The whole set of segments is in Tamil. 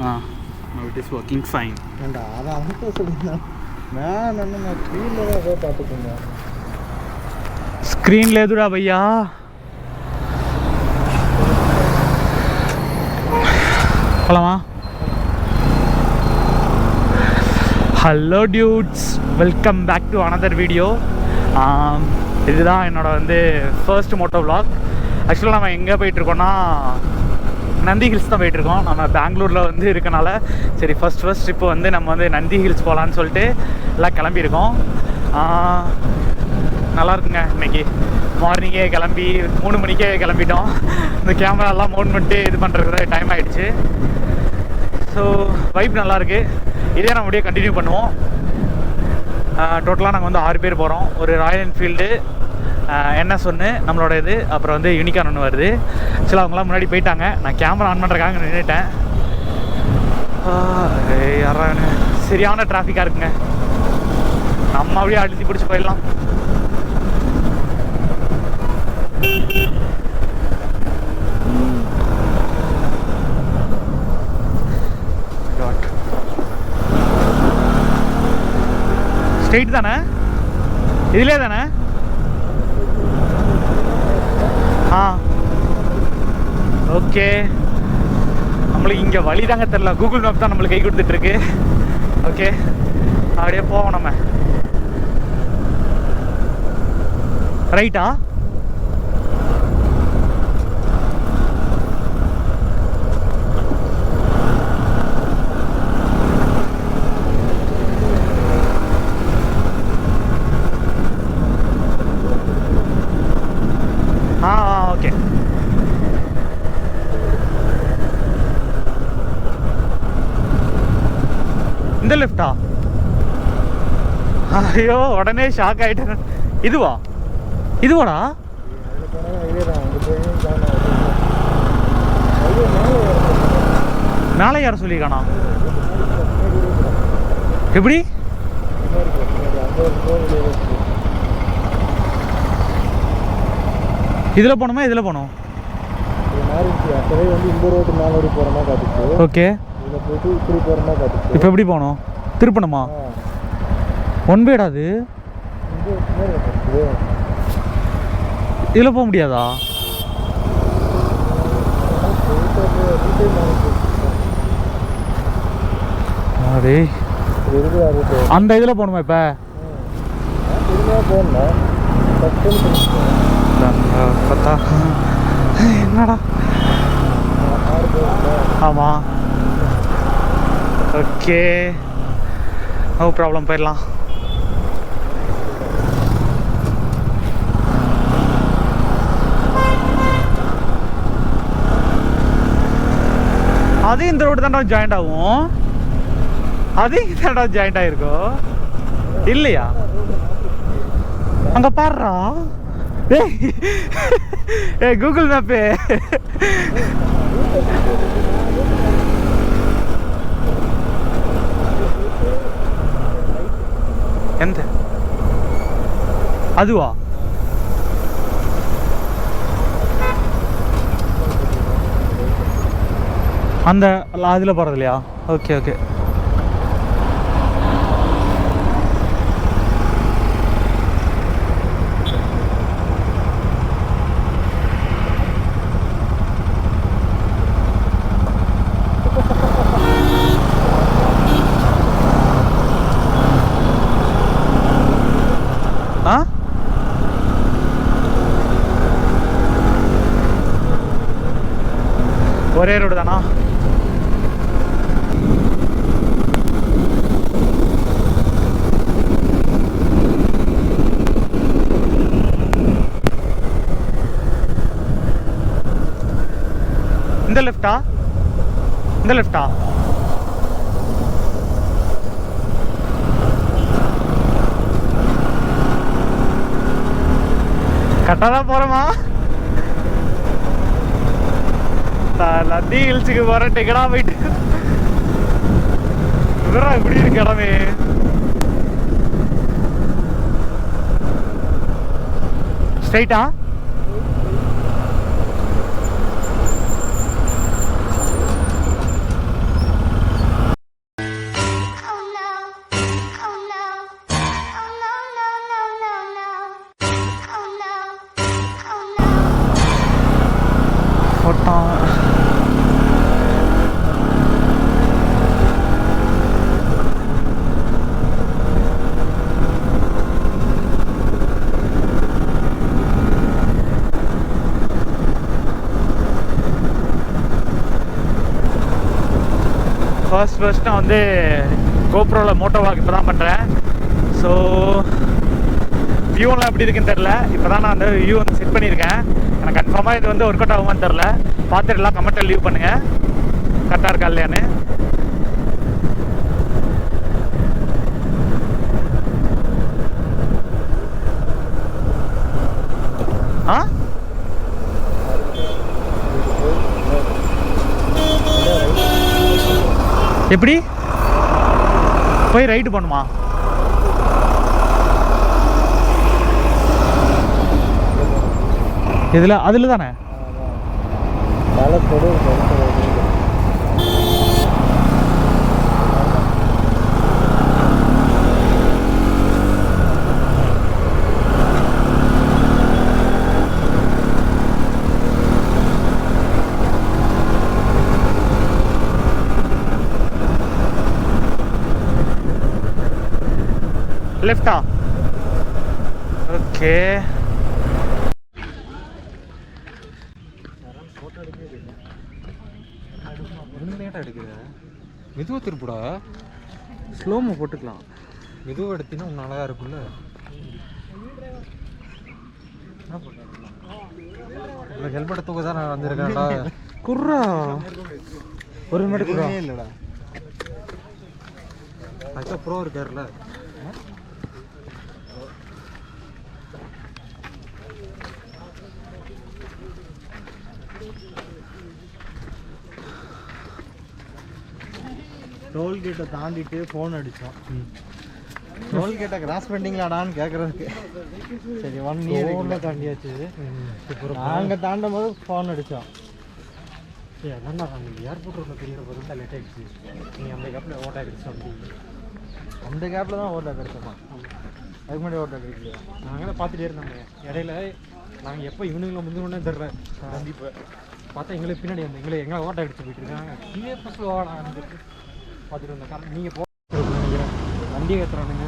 Now it is working fine. And அதை அவனுக்கு சொல்லியிருந்தான் நான் என்ன ஸ்க்ரீனில் தான் போய் பார்த்துக்கோங்க. స్క్రీన్ లేదురా భయ్యా. போலாமா? Hello dudes, welcome back to another video. இதுதான் என்னோட ஃபர்ஸ்ட் மோட்டோ விளாக். ஆக்சுவலாக நம்ம எங்கே போயிட்டுருக்கோன்னா நந்தி ஹில்ஸ் தான் போயிட்டுருக்கோம். நம்ம பெங்களூரில் இருக்கனால சரி ஃபர்ஸ்ட் ட்ரிப்பு நம்ம நந்தி ஹில்ஸ் போகலான்னு சொல்லிட்டு எல்லாம் கிளம்பியிருக்கோம். நல்லா இருக்குங்க. இன்றைக்கி மார்னிங்கே கிளம்பி 3 மணிக்கே கிளம்பிட்டோம். இந்த கேமராலாம் மவுண்ட் பண்ணிட்டு இது பண்ணுறதுக்கு டைம் ஆகிடுச்சு. ஸோ வைப் நல்லாயிருக்கு. இதே நம்ம அப்படியே கண்டினியூ பண்ணுவோம். டோட்டலாக நாங்கள் 6 பேர் போகிறோம். ஒரு ராயல் என்ஃபீல்டு, NS1 நம்மளோட இது, அப்புறம் யூனிகான் ஒன்று வருது. சில அவங்களாம் முன்னாடி போயிட்டாங்க. நான் கேமரா ஆன் பண்ணுறக்காக நின்றுட்டேன். யாராவது சரியான டிராஃபிக்காக இருக்குங்க. நம்ம அப்படியே அழுத்தி பிடிச்சி போயிடலாம். ஸ்ட்ரெயிட் தானே? இதுலே தானே? ஓகே. நம்மளுக்கு இங்கே வழி தாங்க தெரில. கூகுள் மேப் தான் நம்மளுக்கு கை கொடுத்துட்ருக்கு. ஓகே, அப்படியே போவோம். நம்ம ரைட்டா? ஓகே. இந்த லெஃப்டா? ஐயோ, உடனே ஷாக் ஆகிட்டேன். இதுவாடா? மேலே யார சொல்லியிருக்கானா? எப்படி? இதில் போகணுமா இதில் போகணும்? இந்த ரோட்டு மேலே போகிற மாதிரி காட்டுச்சு. ஓகே, இதில் போயிட்டு இப்படி போகிற மாதிரி காட்டுச்சு. இப்போ எப்படி போகணும்? திருப்பணுமா? ஒன் பேடாது இதில் போக முடியாதா? அந்த இதில் போகணுமா? இப்போ பார்த்தா என்னடா? ஆமாம், ஓகே, நோ ப்ராப்ளம், போயிடலாம். அது இந்த ரோடு தாண்டா ஜாயிண்ட் ஆகும். அது இந்த தாண்டா ஜாயிண்ட் ஆகிருக்கோம் இல்லையா? அங்கே பாடுறா. ஏ கூகுள் மேப்பு. எந்த அதுவா? அந்த அதில் போகிறது இல்லையா? Okay okay. ஒரே ரோடு தானா? இந்த லெஃப்டா? இந்த லெஃப்டா? கரெக்டாக தான் போகிறோமா? நந்தி ஹில்ஸுக்கு போகிற டிக்கெட்டா போயிட்டு இப்படி இருக்கு இடமே. ஸ்ட்ரைட்டா? ஃபர்ஸ்ட் நான் வந்து கோப்ரோவில் மோட்டோ வாக் இப்போ தான் பண்ணுறேன். ஸோ வியூலாம் எப்படி இருக்குன்னு தெரில. இப்போ தான் நான் அந்த வியூ வந்து செட் பண்ணியிருக்கேன். எனக்கு கன்ஃபார்மாக இது வந்து ஒர்க் அவுட் ஆகுமான்னு தெரில. பார்த்துட்டு எல்லாம் கமெண்ட்டில் லீவ் பண்ணுங்கள் கரெக்டாக இருக்கா இல்லையான்னு. ஆ எப்படி போய் ரைட்டு பண்ணுமா? இதில் அதில் தானே லெஃப்டா? ஓகே. எடுக்குது மெதுவாக திருப்புடா. ஸ்லோமோ போட்டுக்கலாம். மெதுவாக எடுத்தினா ஒன்று அழகாக இருக்கும்ல. ஹெல்மெட்டை தூக்க தான் நான் வந்திருக்கேன்டா. குர்ரா ஒரு நிமிடம் குர்ரா இல்லைடா. அதுதான் ப்ரோ இருக்கார்ல. டோல்கேட்டை தாண்டிட்டு ஃபோன் அடித்தோம். டோல்கேட்டை கிராஸ் பண்ணிங்களாடான்னு கேட்குறதுக்கு. சரி 1 இயர் தாண்டியாச்சு. நாங்கள் தாண்டும் போது ஃபோன் அடித்தோம். சரி அதான்டா நாங்கள் ஏர்போர்ட் ரோட்டில் தெரியற போது தான் லேட் ஆகிடுச்சு. நீங்கள் அந்த கேப்பில் ஓட்டா கிடைச்சோம். அப்படி அந்த கேப்பில் தான் ஓட்டா கிடைச்சோமா? அதுக்கு முன்னாடி ஓட்டா கிடைக்கலையா? நாங்கள் தான் பார்த்துட்டே இருந்தோங்க. இடையில நாங்கள் எப்போ இவனுங்களை முந்தினோடனே தெரில. கண்டிப்பாக பார்த்தா எங்களுக்கு பின்னாடி வந்து எங்களை ஓட்டா அடிச்சு போயிட்டு இருக்காங்க. இதே ஃபஸ்ட்டு ஓடா பார்த்துட்டு வந்தேன். காரணம் நீங்கள் போகிறேன் நினைக்கிறேன். வண்டியை ஏற்றுறானுங்க.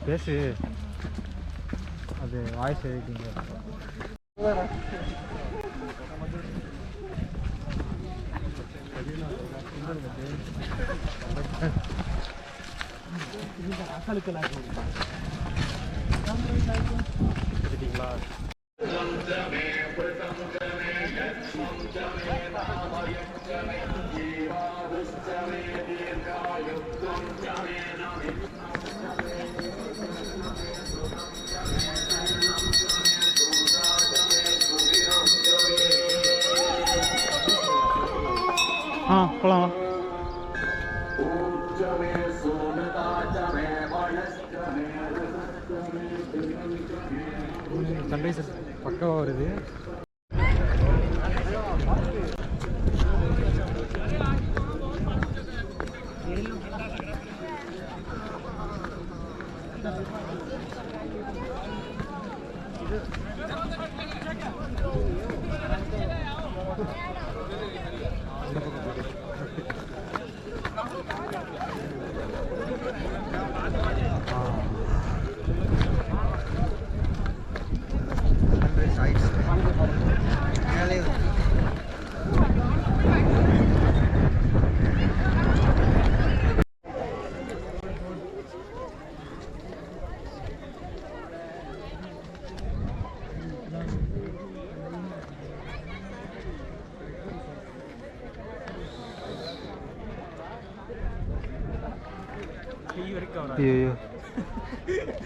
பேசு. அது வாய்ஸ் எழுதிங்க. எடுத்தீங்களா? போகலாம். சன்ரைஸ் பக்கமாக வருது. ஐயோ